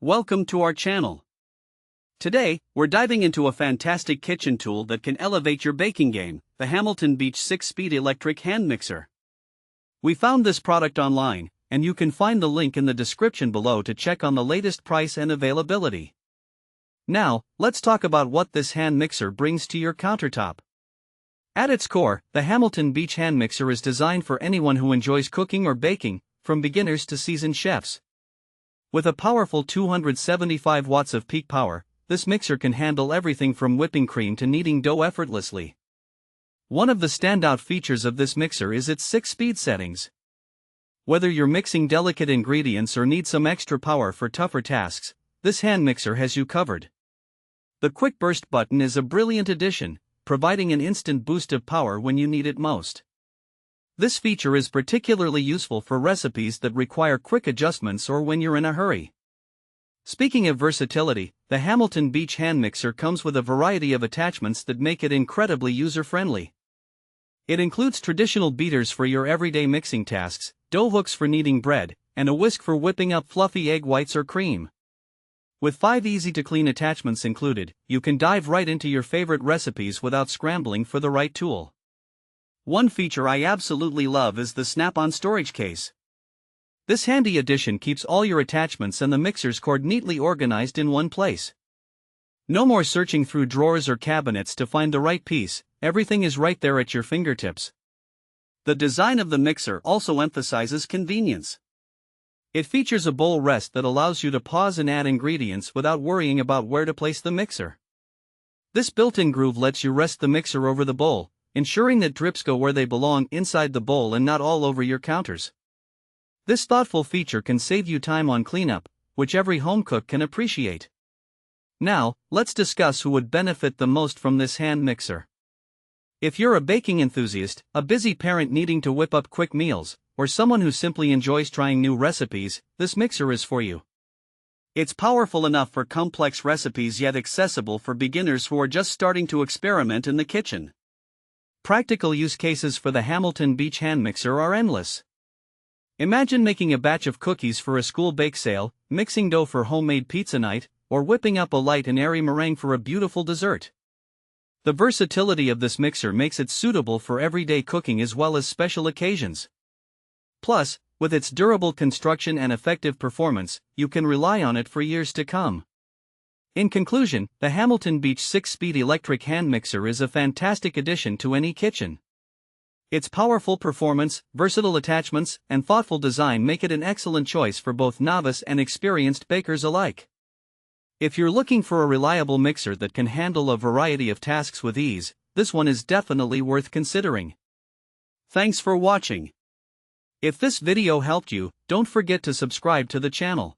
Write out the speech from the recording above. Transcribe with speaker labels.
Speaker 1: Welcome to our channel. Today, we're diving into a fantastic kitchen tool that can elevate your baking game, the Hamilton Beach 6-speed electric hand mixer. We found this product online, and you can find the link in the description below to check on the latest price and availability. Now, let's talk about what this hand mixer brings to your countertop. At its core, the Hamilton Beach hand mixer is designed for anyone who enjoys cooking or baking, from beginners to seasoned chefs. With a powerful 275 watts of peak power, this mixer can handle everything from whipping cream to kneading dough effortlessly. One of the standout features of this mixer is its 6-speed settings. Whether you're mixing delicate ingredients or need some extra power for tougher tasks, this hand mixer has you covered. The QuickBurst button is a brilliant addition, providing an instant boost of power when you need it most. This feature is particularly useful for recipes that require quick adjustments or when you're in a hurry. Speaking of versatility, the Hamilton Beach hand mixer comes with a variety of attachments that make it incredibly user-friendly. It includes traditional beaters for your everyday mixing tasks, dough hooks for kneading bread, and a whisk for whipping up fluffy egg whites or cream. With 5 easy-to-clean attachments included, you can dive right into your favorite recipes without scrambling for the right tool. One feature I absolutely love is the snap-on storage case. This handy addition keeps all your attachments and the mixer's cord neatly organized in one place. No more searching through drawers or cabinets to find the right piece, everything is right there at your fingertips. The design of the mixer also emphasizes convenience. It features a bowl rest that allows you to pause and add ingredients without worrying about where to place the mixer. This built-in groove lets you rest the mixer over the bowl, ensuring that drips go where they belong, inside the bowl and not all over your counters. This thoughtful feature can save you time on cleanup, which every home cook can appreciate. Now, let's discuss who would benefit the most from this hand mixer. If you're a baking enthusiast, a busy parent needing to whip up quick meals, or someone who simply enjoys trying new recipes, this mixer is for you. It's powerful enough for complex recipes yet accessible for beginners who are just starting to experiment in the kitchen. Practical use cases for the Hamilton Beach hand mixer are endless. Imagine making a batch of cookies for a school bake sale, mixing dough for homemade pizza night, or whipping up a light and airy meringue for a beautiful dessert. The versatility of this mixer makes it suitable for everyday cooking as well as special occasions. Plus, with its durable construction and effective performance, you can rely on it for years to come. In conclusion, the Hamilton Beach 6-speed electric hand mixer is a fantastic addition to any kitchen. Its powerful performance, versatile attachments, and thoughtful design make it an excellent choice for both novice and experienced bakers alike. If you're looking for a reliable mixer that can handle a variety of tasks with ease, this one is definitely worth considering. Thanks for watching. If this video helped you, don't forget to subscribe to the channel.